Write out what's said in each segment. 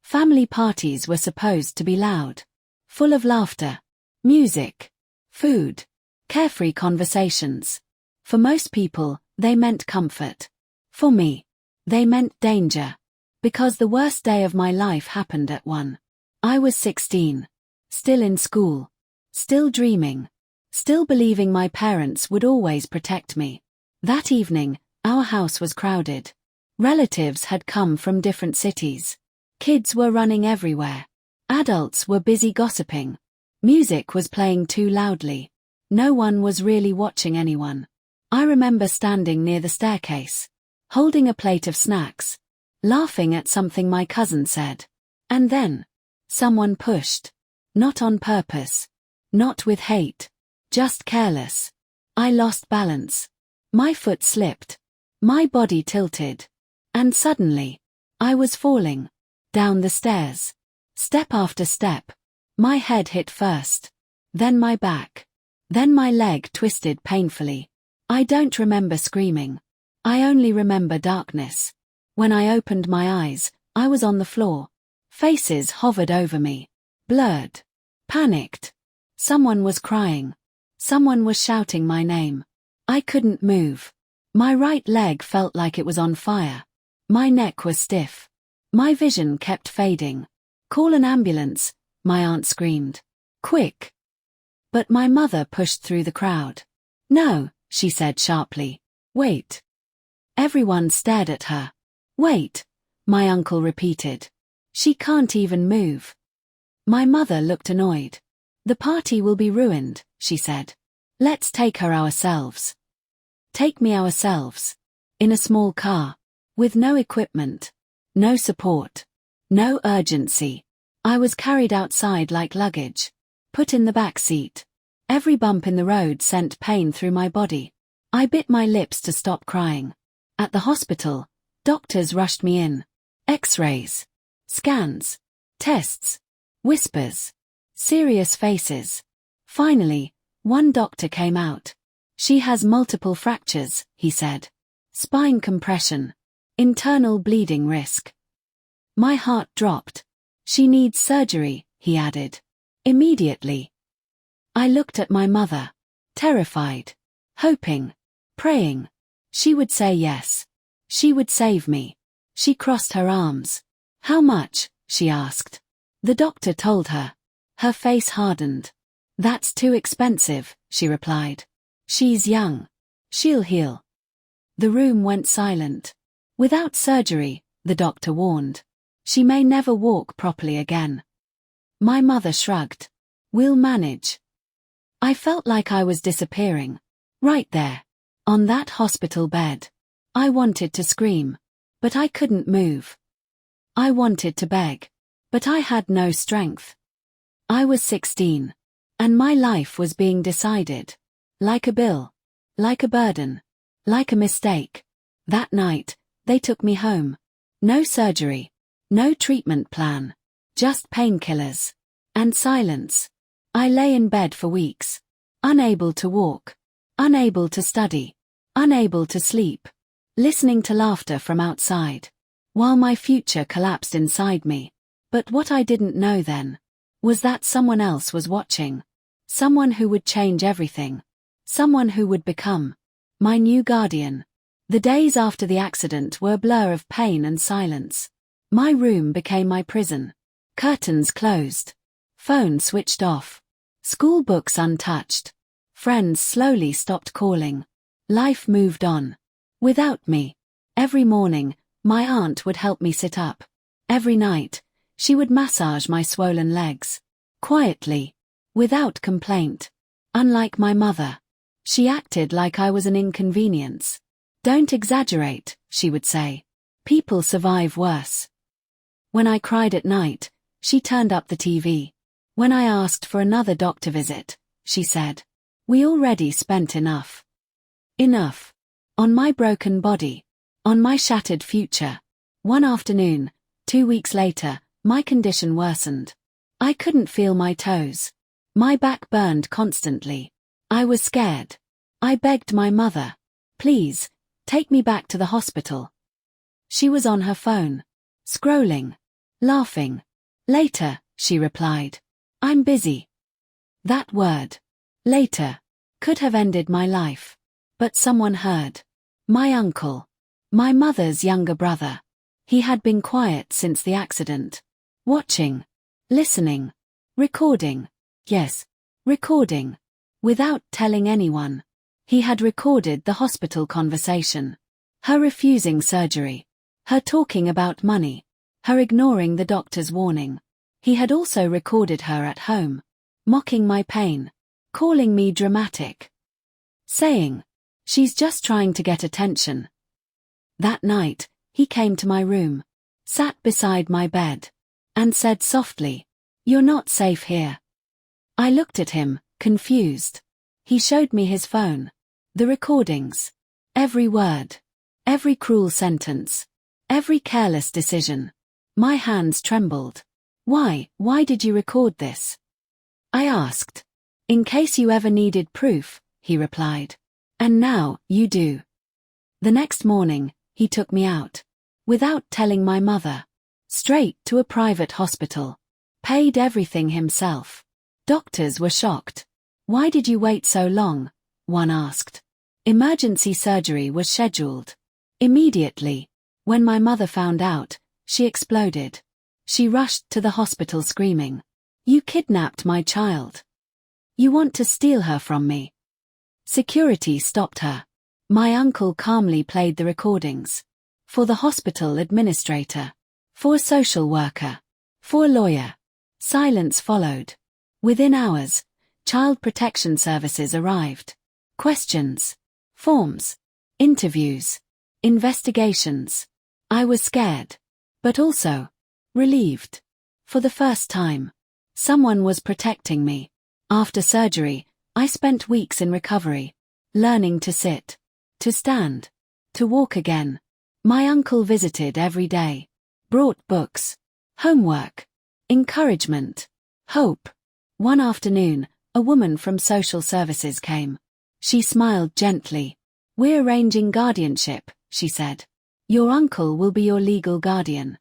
Family parties were supposed to be loud, full of laughter, music, food, carefree conversations. For most people, they meant comfort. For me, they meant danger. Because the worst day of my life happened at 1. I was 16. Still in school. Still dreaming. Still believing my parents would always protect me. That evening, our house was crowded. Relatives had come from different cities. Kids were running everywhere. Adults were busy gossiping. Music was playing too loudly. No one was really watching anyone. I remember standing near the staircase, holding a plate of snacks, laughing at something my cousin said. And then, someone pushed. Not on purpose. Not with hate. Just careless. I lost balance. My foot slipped. My body tilted. And suddenly, I was falling. Down the stairs. Step after step. My head hit first. Then my back. Then my leg twisted painfully. I don't remember screaming. I only remember darkness. When I opened my eyes, I was on the floor. Faces hovered over me. Blurred. Panicked. Someone was crying. Someone was shouting my name. I couldn't move. My right leg felt like it was on fire. My neck was stiff. My vision kept fading. Call an ambulance, my aunt screamed. Quick. But my mother pushed through the crowd. No, she said sharply. Wait. Everyone stared at her. Wait, my uncle repeated. She can't even move. My mother looked annoyed. The party will be ruined, she said. Let's take her ourselves. Take me ourselves. In a small car. With no equipment. No support. No urgency. I was carried outside like luggage. Put in the back seat. Every bump in the road sent pain through my body. I bit my lips to stop crying. At the hospital, doctors rushed me in. X-rays. Scans. Tests. Whispers. Serious faces. Finally, one doctor came out. She has multiple fractures, he said. Spine compression. Internal bleeding risk. My heart dropped. She needs surgery, he added. Immediately. I looked at my mother. Terrified. Hoping. Praying. She would say yes. She would save me. She crossed her arms. How much? She asked. The doctor told her. Her face hardened. That's too expensive, she replied. She's young. She'll heal. The room went silent. Without surgery, the doctor warned. She may never walk properly again. My mother shrugged. We'll manage. I felt like I was disappearing. Right there. On that hospital bed. I wanted to scream. But I couldn't move. I wanted to beg. But I had no strength. I was 16. And my life was being decided. Like a bill. Like a burden. Like a mistake. That night, they took me home. No surgery. No treatment plan. Just painkillers. And silence. I lay in bed for weeks. Unable to walk. Unable to study. Unable to sleep. Listening to laughter from outside. While my future collapsed inside me. But what I didn't know then was that someone else was watching. Someone who would change everything. Someone who would become my new guardian. The days after the accident were a blur of pain and silence. My room became my prison. Curtains closed. Phone switched off. School books untouched. Friends slowly stopped calling. Life moved on. Without me. Every morning, my aunt would help me sit up. Every night, she would massage my swollen legs. Quietly. Without complaint. Unlike my mother. She acted like I was an inconvenience. Don't exaggerate, she would say. People survive worse. When I cried at night, she turned up the TV. When I asked for another doctor visit, she said, we already spent enough. Enough. On my broken body. On my shattered future. One afternoon, 2 weeks later, my condition worsened. I couldn't feel my toes. My back burned constantly. I was scared. I begged my mother. Please, take me back to the hospital. She was on her phone. Scrolling. Laughing. Later, she replied. I'm busy. That word, later, could have ended my life. But someone heard. My uncle. My mother's younger brother. He had been quiet since the accident. Watching. Listening. Recording. Yes, recording. Without telling anyone. He had recorded the hospital conversation. Her refusing surgery. Her talking about money. Her ignoring the doctor's warning. He had also recorded her at home. Mocking my pain. Calling me dramatic. Saying, she's just trying to get attention. That night, he came to my room. Sat beside my bed. And said softly, "You're not safe here." I looked at him, confused. He showed me his phone. The recordings. Every word. Every cruel sentence. Every careless decision. My hands trembled. Why did you record this?" I asked. "In case you ever needed proof," he replied. "And now, you do." The next morning, he took me out. Without telling my mother. Straight to a private hospital. Paid everything himself. Doctors were shocked. "Why did you wait so long?" one asked. Emergency surgery was scheduled. Immediately. When my mother found out, she exploded. She rushed to the hospital screaming, "You kidnapped my child. You want to steal her from me." Security stopped her. My uncle calmly played the recordings. For the hospital administrator. For a social worker. For a lawyer. Silence followed. Within hours, Child Protection Services arrived. Questions. Forms. Interviews. Investigations. I was scared. But also relieved. For the first time, someone was protecting me. After surgery, I spent weeks in recovery. Learning to sit. To stand. To walk again. My uncle visited every day. Brought books. Homework. Encouragement. Hope. One afternoon, a woman from social services came. She smiled gently. "We're arranging guardianship," she said. "Your uncle will be your legal guardian."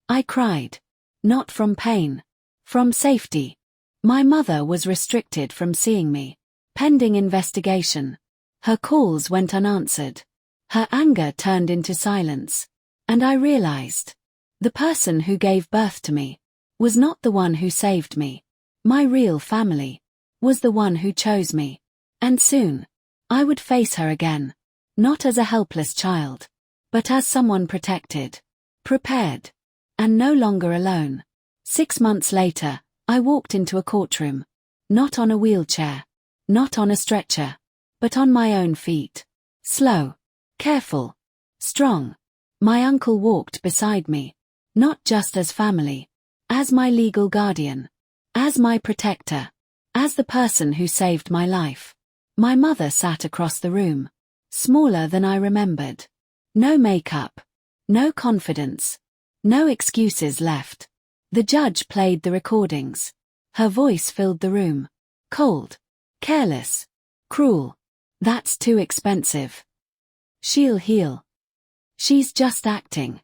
I cried. Not from pain. From safety. My mother was restricted from seeing me. Pending investigation. Her calls went unanswered. Her anger turned into silence. And I realized. The person who gave birth to me was not the one who saved me. My real family was the one who chose me. And soon, I would face her again. Not as a helpless child, but as someone protected, prepared, and no longer alone. 6 months later, I walked into a courtroom. Not on a wheelchair. Not on a stretcher. But on my own feet. Slow. Careful. Strong. My uncle walked beside me. Not just as family. As my legal guardian. As my protector. As the person who saved my life. My mother sat across the room. Smaller than I remembered. No makeup. No confidence. No excuses left. The judge played the recordings. Her voice filled the room. Cold. Careless. Cruel. "That's too expensive. She'll heal. She's just acting."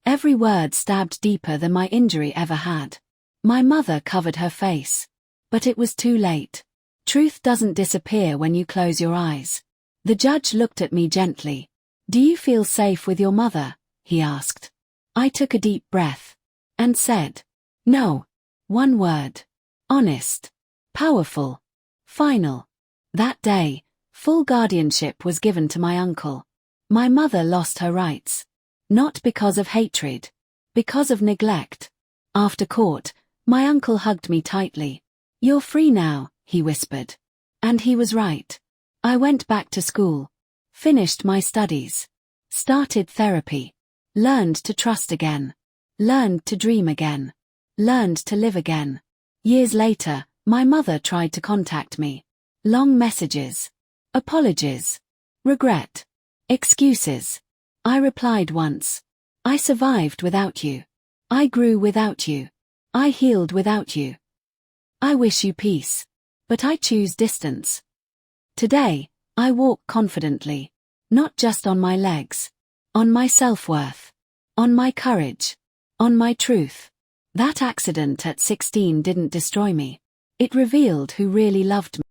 Every word stabbed deeper than my injury ever had. My mother covered her face. But it was too late. Truth doesn't disappear when you close your eyes. The judge looked at me gently. "Do you feel safe with your mother?" he asked. I took a deep breath. And said, "No." One word. Honest. Powerful. Final. That day, full guardianship was given to my uncle. My mother lost her rights. Not because of hatred. Because of neglect. After court, my uncle hugged me tightly. "You're free now," he whispered. And he was right. I went back to school. Finished my studies. Started therapy. Learned to trust again. Learned to dream again. Learned to live again. Years later, my mother tried to contact me. Long messages. Apologies. Regret. Excuses. I replied once. "I survived without you. I grew without you. I healed without you. I wish you peace. But I choose distance." Today, I walk confidently. Not just on my legs. On my self-worth. On my courage. On my truth. That accident at 16 didn't destroy me. It revealed who really loved me.